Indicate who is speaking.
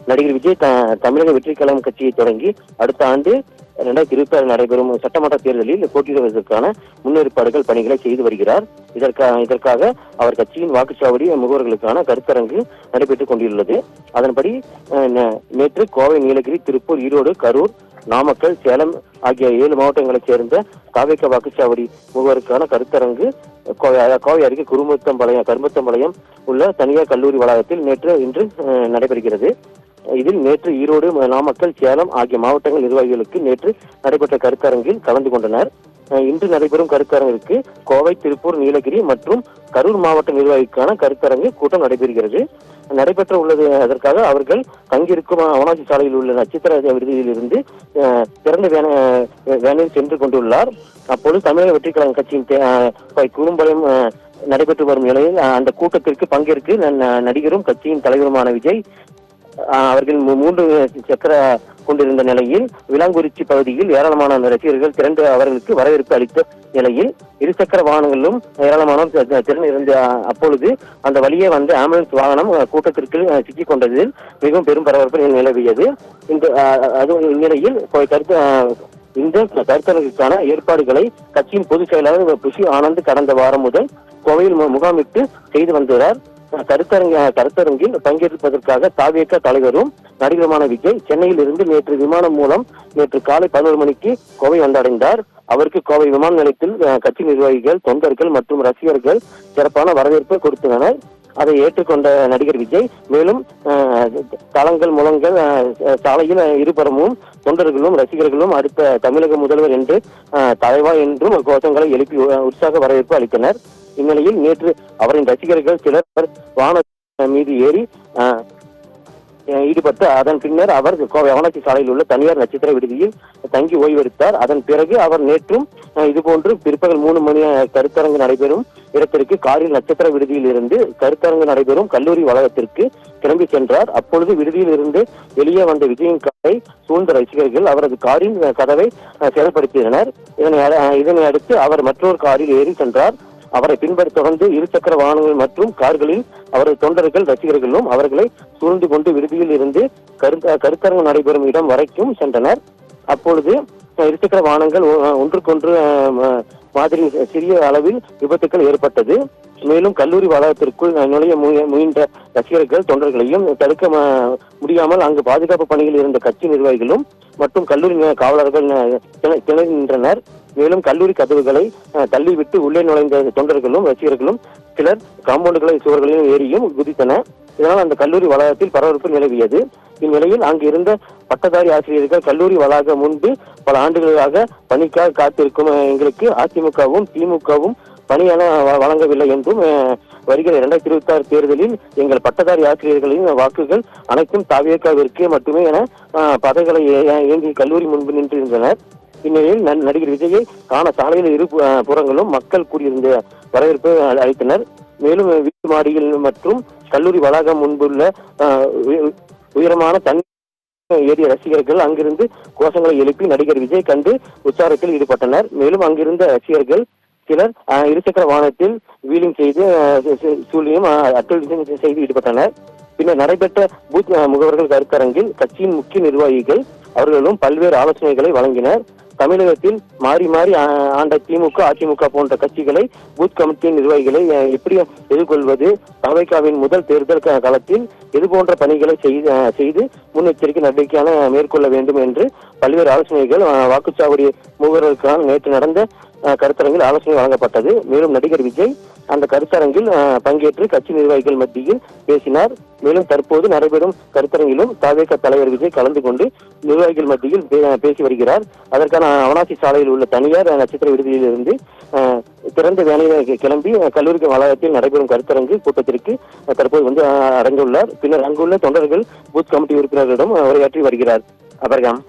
Speaker 1: நடிகர் விஜய் தமிழக வெற்றி கழகம் கட்சியை தொடங்கி அடுத்த ஆண்டு 2026 நடைபெறும் சட்டமன்ற தேர்தலில் போட்டியிடுவதற்கான முன்னேற்பாடுகள் பணிகளை செய்து வருகிறார். இதற்காக அவர் கட்சியின் வாக்குச்சாவடி முகவர்களுக்கான கருத்தரங்கு நடைபெற்றுக் கொண்டுள்ளது. அதன்படி நேற்று கோவை, நீலகிரி, திருப்பூர், ஈரோடு, கரூர், நாமக்கல், சேலம் ஆகிய 7 மாவட்டங்களைச் சேர்ந்த தாவேகா வாக்குச்சாவடி முகவருக்கான கருத்தரங்கு கோவை அருகே கருமத்தம்பாளையம் உள்ள தனியார் கல்லூரி வளாகத்தில் இன்று நடைபெறுகிறது. இதில் நேற்று ஈரோடு, நாமக்கல், சேலம் ஆகிய மாவட்டங்கள் நிர்வாகிகளுக்கு நேற்று நடைபெற்ற கருத்தரங்கில் கலந்து கொண்டனர். இன்று நடைபெறும் கருத்தரங்கிற்கு கோவை, திருப்பூர், நீலகிரி மற்றும் கரூர் மாவட்ட நிர்வாகிக்கான கருத்தரங்கு கூட்டம் நடைபெறுகிறது. நடைபெற்ற உள்ளது. அதற்காக அவர்கள் தங்கியிருக்கும் அவனாசி சாலையில் உள்ள நட்சத்திர விடுதியில் இருந்து திறந்த வேனில் சென்று கொண்டுள்ளார். அப்போது தமிழக வெற்றி கழகம் கட்சியின் குறும்பலம் நடைபெற்று வரும் நிலையில் அந்த கூட்டத்திற்கு பங்கேற்க நடிகரும் கட்சியின் தலைவருமான விஜய் அவர்கள் 3 சக்கர கொண்டிருந்த நிலையில் விளாங்குறிச்சி பகுதியில் ஏராளமான ரசிகர்கள் திரண்டு அவர்களுக்கு வரவேற்பு அளித்த நிலையில் 2 சக்கர வாகனங்களும் ஏராளமானோர் திறன் இருந்த அப்பொழுது அந்த வழியே வந்த ஆம்புலன்ஸ் வாகனம் கூட்டத்திற்கு சிக்கிக் கொண்டதில் மிகவும் பெரும் பரபரப்பு நிலவியது. இந்நிலையில் இந்த கருத்தரங்குக்கான ஏற்பாடுகளை கட்சியின் பொதுச் செயலாளர் புஷி ஆனந்த் கடந்த வாரம் முதல் கோவையில் முகாமிட்டு செய்து வந்துள்ளார். கருத்தரங்கில் பங்கேற்பதற்காக தாவேகா தலைவரும் நடிகருமான விஜய் சென்னையில் இருந்து நேற்று விமானம் மூலம் நேற்று காலை 11 மணிக்கு கோவை வந்தடைந்தார். அவருக்கு கோவை விமான நிலையத்தில் கட்சி நிர்வாகிகள், தொண்டர்கள் மற்றும் ரசிகர்கள் சிறப்பான வரவேற்பு கொடுத்தனர். அதை ஏற்றுக்கொண்ட நடிகர் விஜய் மேலும் தளங்கள் முழங்கள் சாலையில் இருபுறமும் தொண்டர்களும் ரசிகர்களும் அடுத்த தமிழக முதல்வர் என்று தலைவா என்றும் கோஷங்களை எழுப்பி உற்சாக வரவேற்பு அளித்தனர். இந்நிலையில் நேற்று அவரின் ரசிகர்கள் சிலர் வான மீது ஏறி ஈடுபட்டு அதன் பின்னர் அவர் கோவை அவனாசி சாலையில் உள்ள தனியார் நட்சத்திர விடுதியில் தங்கி ஓய்வெடுத்தார். அதன் பிறகு அவர் நேற்றும் இதுபோன்று பிற்பகல் 3 மணி கருத்தரங்கு நடைபெறும் இடத்திற்கு காரில் நட்சத்திர விடுதியில் இருந்து கருத்தரங்கு நடைபெறும் கல்லூரி வளாகத்திற்கு கிளம்பி சென்றார். அப்பொழுது விடுதியில் இருந்து வெளியே வந்த விஜயின் காரை சூழ்ந்த ரசிகர்கள் அவரது காரின் கதவை செயல்படுத்தினர். இதனை அடுத்து அவர் மற்றொரு காரில் ஏறி சென்றார். அவரை தொடர்ந்து 2 சக்கர வாகனங்கள் மற்றும் கார்களில் அவரது தொண்டர்கள் ரசிகர்களும் அவர்களை சூழ்ந்து கொண்டு விடுதியில் இருந்து கருத்தரங்கு நடைபெறும் இடம் வரைக்கும் சென்றனர். அப்பொழுது 2 சக்கர வாகனங்கள் ஒன்றுக்கொன்று மாதிரி சிறிய அளவில் விபத்துக்கள் ஏற்பட்டது. மேலும் கல்லூரி வளாகத்திற்குள் நுழைய முயன்ற ரசிகர்கள் தொண்டர்களையும் தடுக்க முடியாமல் அங்கு பாதுகாப்பு பணியில் இருந்த கட்சி நிர்வாகிகளும் மற்றும் கல்லூரி காவலர்கள் திணறினர். மேலும் கல்லூரி கதவுகளை தள்ளிவிட்டு உள்ளே நுழைந்த தொண்டர்களும் ரசிகர்களும் சிலர் காம்பவுண்டுகளை சுவர்களையும் ஏறியும் குதித்தனர். இதனால் அந்த கல்லூரி வளாகத்தில் பரபரப்பு நிலவியது. இந்நிலையில் அங்கு இருந்த பட்டதாரி ஆசிரியர்கள் கல்லூரி வளாகம் முன்பு பல ஆண்டுகளாக பணிக்காக காத்திருக்கும் எங்களுக்கு அதிமுகவும் திமுகவும் பணியென வழங்கவில்லை என்றும் வருகிற 2026 தேர்தலில் எங்கள் பட்டதாரி ஆசிரியர்களின் வாக்குகள் அனைத்தும் தாவேகாவிற்கு மட்டுமே என பதவிகளை ஏந்தி கல்லூரி முன்பு நின்றிருந்தனர். இந்நிலையில் நடிகர் விஜயை காண சாலையில் 2 புறங்களும் மக்கள் கூடியிருந்த வரவேற்பு அளித்தனர். மேலும் வீட்டு மாடியில் மற்றும் கல்லூரி வளாகம் முன்புள்ள உயரமான ஏறிய ரசிகர்கள் அங்கிருந்து கோஷங்களை எழுப்பி நடிகர் விஜய் கண்டு உற்சாகத்தில் ஈடுபட்டனர். மேலும் அங்கிருந்த ரசிகர்கள் சிலர் 2 சக்கர வாகனத்தில் வீலிங் செய்து சூழியும் அட்டூழியம் செய்து ஈடுபட்டனர். பின்னர் நடைபெற்ற பூத் முகவர்கள் கருத்தரங்கில் கட்சியின் முக்கிய நிர்வாகிகள் அவர்களும் பல்வேறு ஆலோசனைகளை வழங்கினர். தமிழகத்தில் மாறி மாறி ஆண்ட திமுக, அதிமுக போன்ற கட்சிகளை பூத் கமிட்டியின் நிர்வாகிகளை எப்படி எதிர்கொள்வது, தாவேகாவின் முதல் தேர்தல் காலத்தில் இதுபோன்ற பணிகளை செய்து முன்னெச்சரிக்கை நடவடிக்கையான மேற்கொள்ள வேண்டும் என்று பல்வேறு ஆலோசனைகள் வாக்குச்சாவடி முகவர்களுக்கான நேற்று நடந்த கருத்தரங்கில் ஆலோசனை வழங்கப்பட்டது. மேலும் நடிகர் விஜய் அந்த கருத்தரங்கில் பங்கேற்று கட்சி நிர்வாகிகள் மத்தியில் பேசினார். மேலும் தற்போது நடைபெறும் கருத்தரங்கிலும் தாவேகா தலைவர் விஜய் கலந்து கொண்டு நிர்வாகிகள் மத்தியில் பேசி வருகிறார். அதற்கான அவனாசி சாலையில் உள்ள தனியார் நட்சத்திர விடுதியில் இருந்து திறந்த வேலையை கிளம்பி கல்லூரி வளாகத்தில் நடைபெறும் கருத்தரங்கு கூட்டத்திற்கு தற்போது அடங்கியுள்ளார். பின்னர் அங்குள்ள தொண்டர்கள் பூத் கமிட்டி உறுப்பினர்களிடம் உரையாற்றி வருகிறார். அபர்காம்.